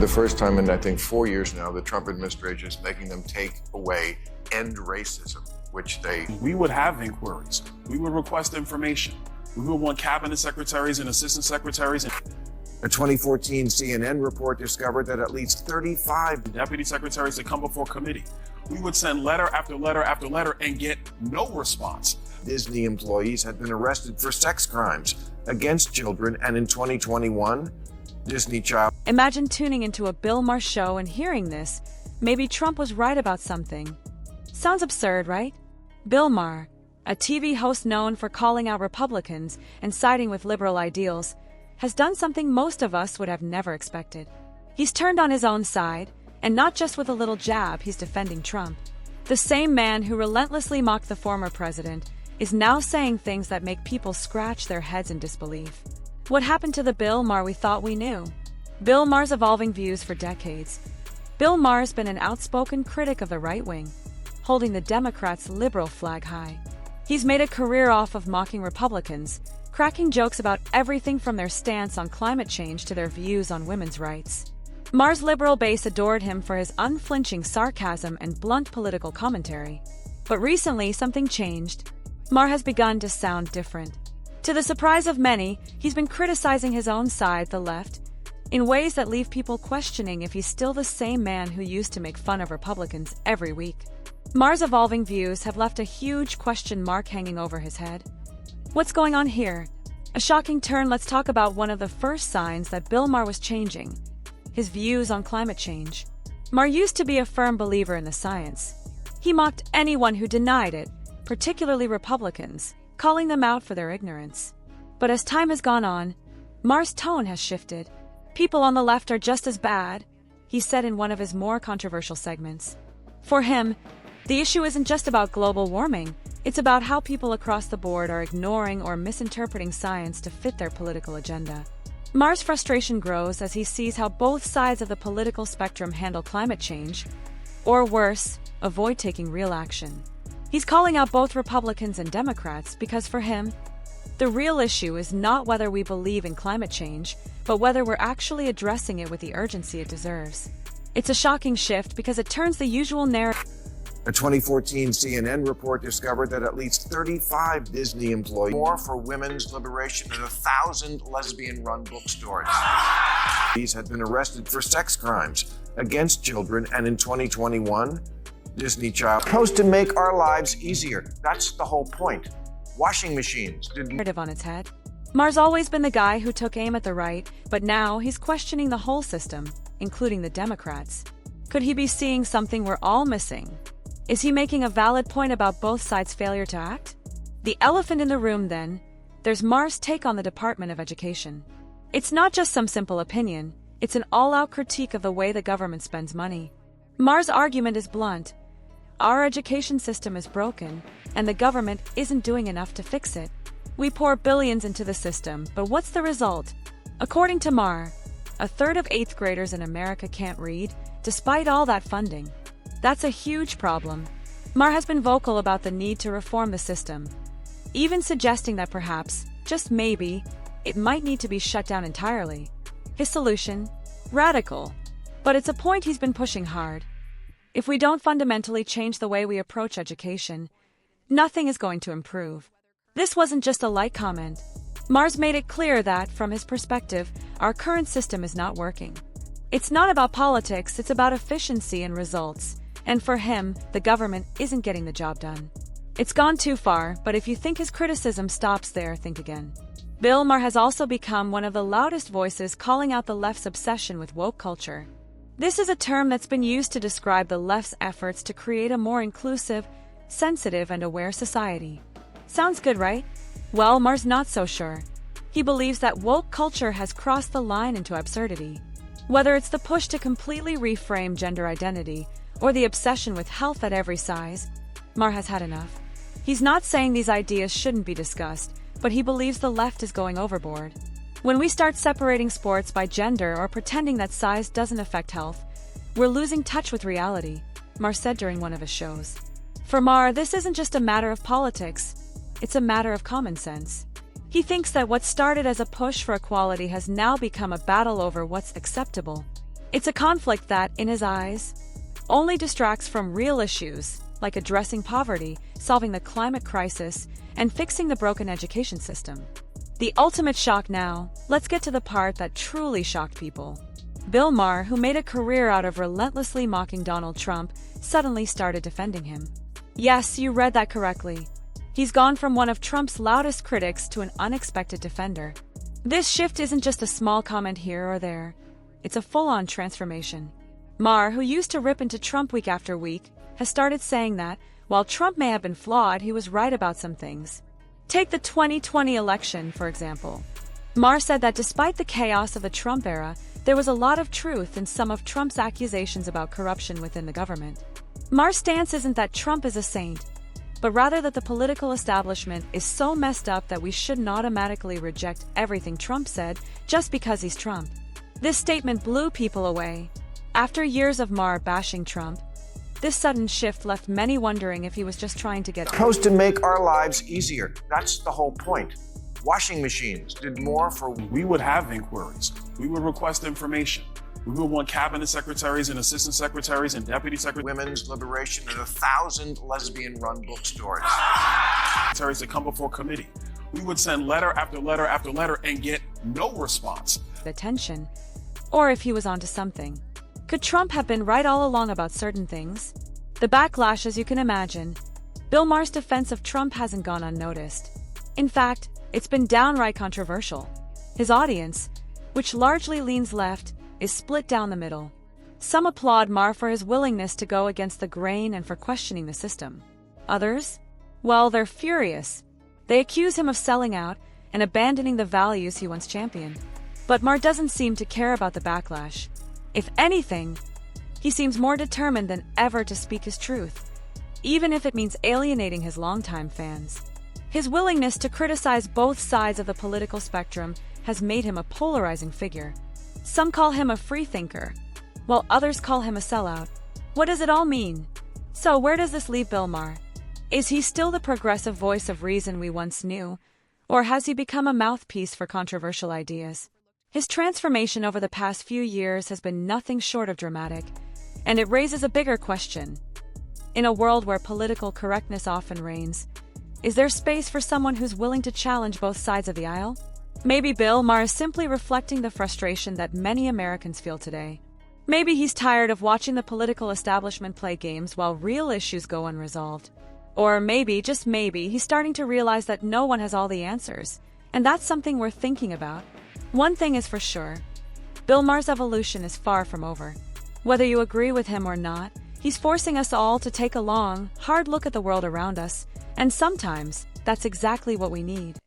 The first time in, I think, 4 years now, the Trump administration is making them take away end racism, which they... We would have inquiries. We would request information. We would want cabinet secretaries and assistant secretaries. A 2014 CNN report discovered that at least 35 deputy secretaries to come before committee. We would send letter after letter after letter and get no response. Disney employees had been arrested for sex crimes against children, and in 2021, Disney child... Imagine tuning into a Bill Maher show and hearing this. Maybe Trump was right about something. Sounds absurd, right? Bill Maher, a TV host known for calling out Republicans and siding with liberal ideals, has done something most of us would have never expected. He's turned on his own side, and not just with a little jab, he's defending Trump. The same man who relentlessly mocked the former president is now saying things that make people scratch their heads in disbelief. What happened to the Bill Maher we thought we knew? Bill Maher's evolving views for decades. Bill Maher's been an outspoken critic of the right wing, holding the Democrats' liberal flag high. He's made a career off of mocking Republicans, cracking jokes about everything from their stance on climate change to their views on women's rights. Maher's liberal base adored him for his unflinching sarcasm and blunt political commentary. But recently, something changed. Maher has begun to sound different. To the surprise of many, he's been criticizing his own side, the left, in ways that leave people questioning if he's still the same man who used to make fun of Republicans every week. Maher's evolving views have left a huge question mark hanging over his head. What's going on here? A shocking turn. Let's talk about one of the first signs that Bill Maher was changing: his views on climate change. Maher used to be a firm believer in the science. He mocked anyone who denied it, particularly Republicans, calling them out for their ignorance. But as time has gone on, Maher's tone has shifted. People on the left are just as bad, he said in one of his more controversial segments. For him, the issue isn't just about global warming, it's about how people across the board are ignoring or misinterpreting science to fit their political agenda. Maher's frustration grows as he sees how both sides of the political spectrum handle climate change, or worse, avoid taking real action. He's calling out both Republicans and Democrats because for him, the real issue is not whether we believe in climate change, but whether we're actually addressing it with the urgency it deserves. It's a shocking shift because it turns the usual narrative. A 2014 CNN report discovered that at least 35 Disney employees more for women's liberation and 1,000 lesbian-run bookstores. These had been arrested for sex crimes against children, and in 2021, Disney child supposed to make our lives easier. That's the whole point. Washing machines didn't... on its head. Maher's always been the guy who took aim at the right, but now he's questioning the whole system, including the Democrats. Could he be seeing something we're all missing? Is he making a valid point about both sides' failure to act? The elephant in the room, then, there's Maher's take on the Department of Education. It's not just some simple opinion, it's an all-out critique of the way the government spends money. Maher's argument is blunt. Our education system is broken, and the government isn't doing enough to fix it. We pour billions into the system, but what's the result? According to Maher, a third of 8th graders in America can't read, despite all that funding. That's a huge problem. Maher has been vocal about the need to reform the system, even suggesting that perhaps, just maybe, it might need to be shut down entirely. His solution? Radical. But it's a point he's been pushing hard. If we don't fundamentally change the way we approach education, nothing is going to improve. This wasn't just a light comment. Maher's made it clear that, from his perspective, our current system is not working. It's not about politics, it's about efficiency and results. And for him, the government isn't getting the job done. It's gone too far, but if you think his criticism stops there, think again. Bill Maher has also become one of the loudest voices calling out the left's obsession with woke culture. This is a term that's been used to describe the left's efforts to create a more inclusive, sensitive, and aware society. Sounds good, right? Well, Maher's not so sure. He believes that woke culture has crossed the line into absurdity. Whether it's the push to completely reframe gender identity or the obsession with health at every size, Maher has had enough. He's not saying these ideas shouldn't be discussed, but he believes the left is going overboard. When we start separating sports by gender or pretending that size doesn't affect health, we're losing touch with reality, Maher said during one of his shows. For Maher, this isn't just a matter of politics, it's a matter of common sense. He thinks that what started as a push for equality has now become a battle over what's acceptable. It's a conflict that, in his eyes, only distracts from real issues like addressing poverty, solving the climate crisis, and fixing the broken education system. The ultimate shock now, let's get to the part that truly shocked people. Bill Maher, who made a career out of relentlessly mocking Donald Trump, suddenly started defending him. Yes, you read that correctly. He's gone from one of Trump's loudest critics to an unexpected defender. This shift isn't just a small comment here or there. It's a full-on transformation. Maher, who used to rip into Trump week after week, has started saying that, while Trump may have been flawed, he was right about some things. Take the 2020 election, for example. Maher said that despite the chaos of the Trump era, there was a lot of truth in some of Trump's accusations about corruption within the government. Maher's stance isn't that Trump is a saint, but rather that the political establishment is so messed up that we shouldn't automatically reject everything Trump said just because he's Trump. This statement blew people away. After years of Maher bashing Trump, this sudden shift left many wondering if he was just trying to get Supposed to make our lives easier. That's the whole point. Washing machines did more for... We would have inquiries. We would request information. We would want cabinet secretaries and assistant secretaries and deputy secretaries. Women's liberation at 1,000 lesbian-run bookstores. Secretaries to come before committee. We would send letter after letter after letter and get no response. attention, or if he was onto something. Could Trump have been right all along about certain things? The backlash, as you can imagine. Bill Maher's defense of Trump hasn't gone unnoticed. In fact, it's been downright controversial. His audience, which largely leans left, is split down the middle. Some applaud Maher for his willingness to go against the grain and for questioning the system. Others? Well, they're furious. They accuse him of selling out and abandoning the values he once championed. But Maher doesn't seem to care about the backlash. If anything, he seems more determined than ever to speak his truth, even if it means alienating his longtime fans. His willingness to criticize both sides of the political spectrum has made him a polarizing figure. Some call him a freethinker, while others call him a sellout. What does it all mean? So where does this leave Bill Maher? Is he still the progressive voice of reason we once knew, or has he become a mouthpiece for controversial ideas? His transformation over the past few years has been nothing short of dramatic, and it raises a bigger question. In a world where political correctness often reigns, is there space for someone who's willing to challenge both sides of the aisle? Maybe Bill Maher is simply reflecting the frustration that many Americans feel today. Maybe he's tired of watching the political establishment play games while real issues go unresolved. Or maybe, just maybe, he's starting to realize that no one has all the answers, and that's something worth thinking about. One thing is for sure, Bill Maher's evolution is far from over. Whether you agree with him or not, he's forcing us all to take a long, hard look at the world around us, and sometimes that's exactly what we need.